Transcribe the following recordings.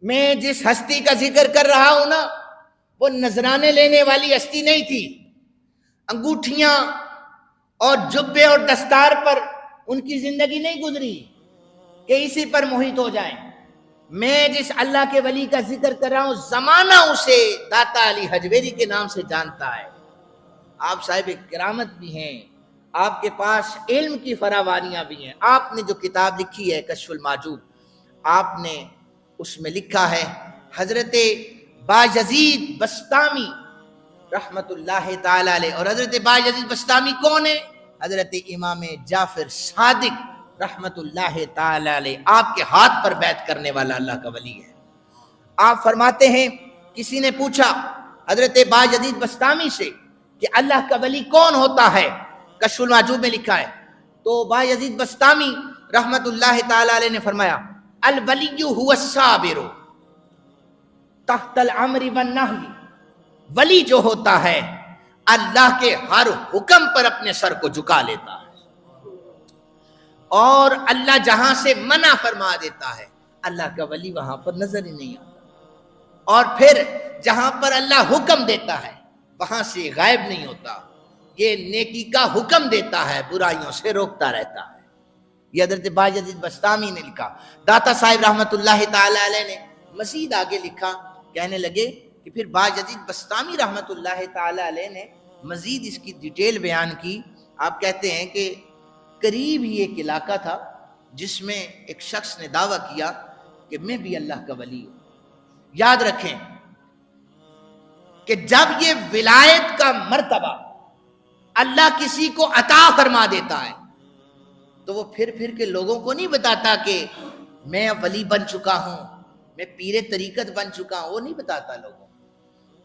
میں جس ہستی کا ذکر کر رہا ہوں نا، وہ نذرانے لینے والی ہستی نہیں تھی۔ انگوٹھیاں اور جبے اور دستار پر ان کی زندگی نہیں گزری کہ اسی پر محیط ہو جائیں۔ میں جس اللہ کے ولی کا ذکر کر رہا ہوں، زمانہ اسے داتا علی حجویری کے نام سے جانتا ہے۔ آپ صاحب کرامت بھی ہیں، آپ کے پاس علم کی فراوانیاں بھی ہیں۔ آپ نے جو کتاب لکھی ہے کشف المحجوب، آپ نے اس میں لکھا ہے حضرت بایزید بسطامی رحمت اللہ تعالی علیہ، اور حضرت بایزید بسطامی کون ہے؟ حضرت امام جعفر صادق رحمت اللہ تعالی علیہ، آپ کے ہاتھ پر بیعت کرنے والا اللہ کا ولی ہے۔ آپ فرماتے ہیں کسی نے پوچھا حضرت بایزید بسطامی سے کہ اللہ کا ولی کون ہوتا ہے؟ کشف المحجوب میں لکھا ہے، تو بایزید بسطامی رحمت اللہ تعالی علیہ نے فرمایا الولی هو الصابر تحت الامر والنہی، ولی جو ہوتا ہے اللہ کے ہر حکم پر اپنے سر کو جھکا لیتا ہے، اور اللہ جہاں سے منع فرما دیتا ہے اللہ کا ولی وہاں پر نظر ہی نہیں آتا، اور پھر جہاں پر اللہ حکم دیتا ہے وہاں سے غائب نہیں ہوتا، یہ نیکی کا حکم دیتا ہے، برائیوں سے روکتا رہتا ہے۔ یہ حضرت بایزید بسطامی نے لکھا۔ داتا صاحب رحمت اللہ تعالی علیہ نے مزید آگے لکھا، کہنے لگے کہ پھر بایزید بسطامی رحمت اللہ تعالی علیہ نے مزید اس کی ڈیٹیل بیان کی۔ آپ کہتے ہیں کہ قریب ہی ایک علاقہ تھا جس میں ایک شخص نے دعویٰ کیا کہ میں بھی اللہ کا ولی ہوں۔ یاد رکھیں کہ جب یہ ولایت کا مرتبہ اللہ کسی کو عطا فرما دیتا ہے تو وہ پھر کے لوگوں کو نہیں بتاتا کہ میں ولی بن چکا ہوں، میں پیر طریقت بن چکا ہوں، وہ نہیں بتاتا لوگوں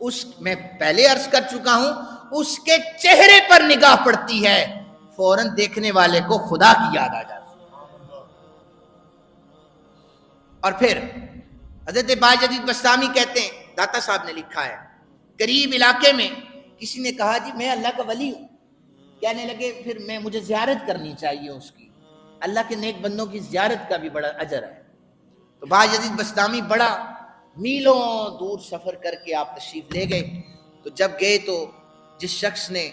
کو۔ میں پہلے عرض کر چکا ہوں، اس کے چہرے پر نگاہ پڑتی ہے، فوراً دیکھنے والے کو خدا کی یاد آ جاتی ہے۔ اور پھر حضرت بایزید بسطامی کہتے ہیں، داتا صاحب نے لکھا ہے، قریب علاقے میں کسی نے کہا جی میں اللہ کا ولی ہوں، کہنے لگے پھر مجھے زیارت کرنی چاہیے اس کی، اللہ کے نیک بندوں کی زیارت کا بھی بڑا اجر ہے۔ تو بایزید بسطامی بڑا میلوں دور سفر کر کے آپ تشریف لے گئے۔ تو جب گئے تو جس شخص نے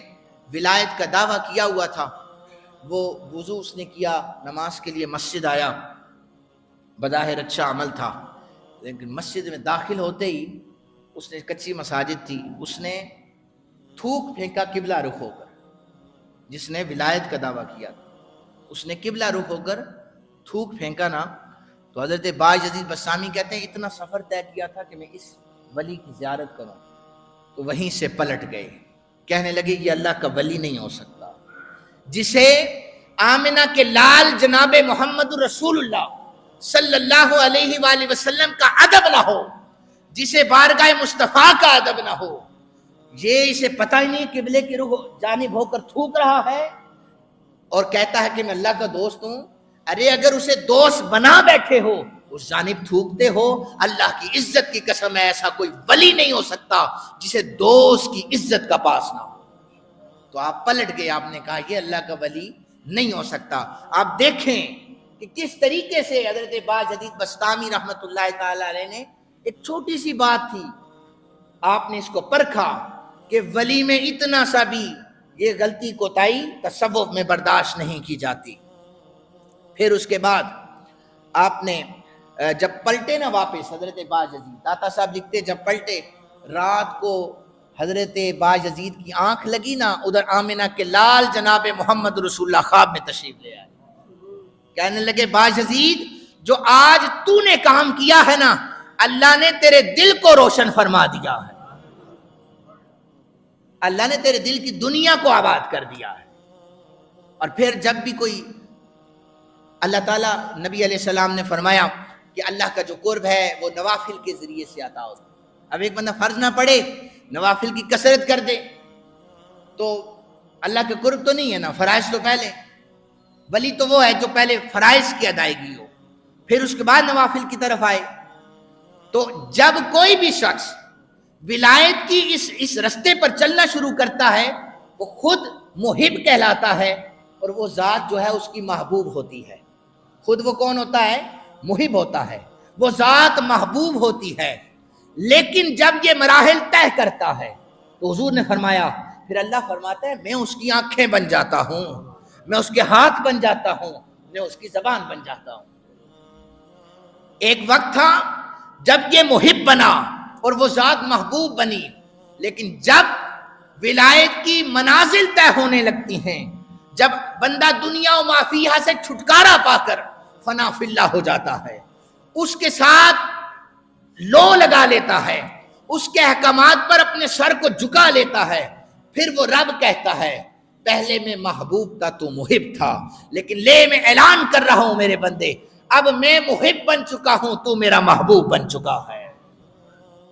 ولایت کا دعویٰ کیا ہوا تھا وہ وضو اس نے کیا، نماز کے لیے مسجد آیا، بظاہر اچھا عمل تھا، لیکن مسجد میں داخل ہوتے ہی اس نے، کچی مساجد تھی، اس نے تھوک پھینکا قبلہ رخ ہو کر۔ جس نے ولایت کا دعویٰ کیا اس نے قبلہ رخ ہو کر تھوک پھینکا نا، تو حضرت بایزید بسطامی کہتے ہیں اتنا سفر طے کیا تھا کہ میں اس ولی کی زیارت کروں، تو وہیں سے پلٹ گئے، کہنے لگے یہ اللہ کا ولی نہیں ہو سکتا جسے آمنہ کے لال جناب محمد رسول اللہ صلی اللہ علیہ وآلہ وسلم کا ادب نہ ہو، جسے بارگاہ مصطفیٰ کا ادب نہ ہو، یہ اسے پتہ ہی نہیں قبلے کی رخ جانب ہو کر تھوک رہا ہے اور کہتا ہے کہ میں اللہ کا دوست ہوں۔ ارے اگر اسے دوست بنا بیٹھے ہو اس جانب تھوکتے ہو، اللہ کی عزت کی قسم ہے ایسا کوئی ولی نہیں ہو سکتا جسے دوست کی عزت کا پاس نہ ہو۔ تو آپ پلٹ گئے، آپ نے کہا یہ اللہ کا ولی نہیں ہو سکتا۔ آپ دیکھیں کہ کس طریقے سے حضرت بایزید بسطامی رحمت اللہ تعالی علیہ نے، ایک چھوٹی سی بات تھی، آپ نے اس کو پرکھا کہ ولی میں اتنا سا بھی یہ غلطی کوتاہی تصوف میں برداشت نہیں کی جاتی۔ پھر اس کے بعد آپ نے جب پلٹے نا واپس حضرت بایزید، داتا صاحب لکھتے جب پلٹے رات کو حضرت بایزید کی آنکھ لگی نا، ادھر آمنہ کے لال جناب محمد رسول اللہ خواب میں تشریف لے آئے، کہنے لگے بایزید جو آج تو نے کام کیا ہے نا اللہ نے تیرے دل کو روشن فرما دیا ہے، اللہ نے تیرے دل کی دنیا کو آباد کر دیا ہے۔ اور پھر جب بھی کوئی اللہ تعالیٰ، نبی علیہ السلام نے فرمایا کہ اللہ کا جو قرب ہے وہ نوافل کے ذریعے سے عطا ہوتا ہے۔ اب ایک بندہ فرض نہ پڑے، نوافل کی کثرت کر دے تو اللہ کا قرب تو نہیں ہے نا، فرائض تو پہلے۔ ولی تو وہ ہے جو پہلے فرائض کی ادائیگی ہو پھر اس کے بعد نوافل کی طرف آئے۔ تو جب کوئی بھی شخص ولایت کی اس رستے پر چلنا شروع کرتا ہے وہ خود محب کہلاتا ہے، اور وہ ذات جو ہے اس کی محبوب ہوتی ہے۔ خود وہ کون ہوتا ہے؟ محب ہوتا ہے۔ وہ ذات محبوب ہوتی ہے، لیکن جب یہ مراحل طے کرتا ہے تو حضور نے فرمایا، پھر اللہ فرماتا ہے میں اس کی آنکھیں بن جاتا ہوں، میں اس کے ہاتھ بن جاتا ہوں، میں اس کی زبان بن جاتا ہوں۔ ایک وقت تھا جب یہ محب بنا اور وہ ذات محبوب بنی، لیکن جب ولایت کی منازل طے ہونے لگتی ہیں، جب بندہ دنیا و ما فیہا سے چھٹکارا پا کر فنا فی اللہ ہو جاتا ہے، اس کے ساتھ لو لگا لیتا ہے، اس کے احکامات پر اپنے سر کو جھکا لیتا ہے، پھر وہ رب کہتا ہے پہلے میں محبوب تھا تو محب تھا، لیکن لے میں اعلان کر رہا ہوں میرے بندے، اب میں محب بن چکا ہوں تو میرا محبوب بن چکا ہے۔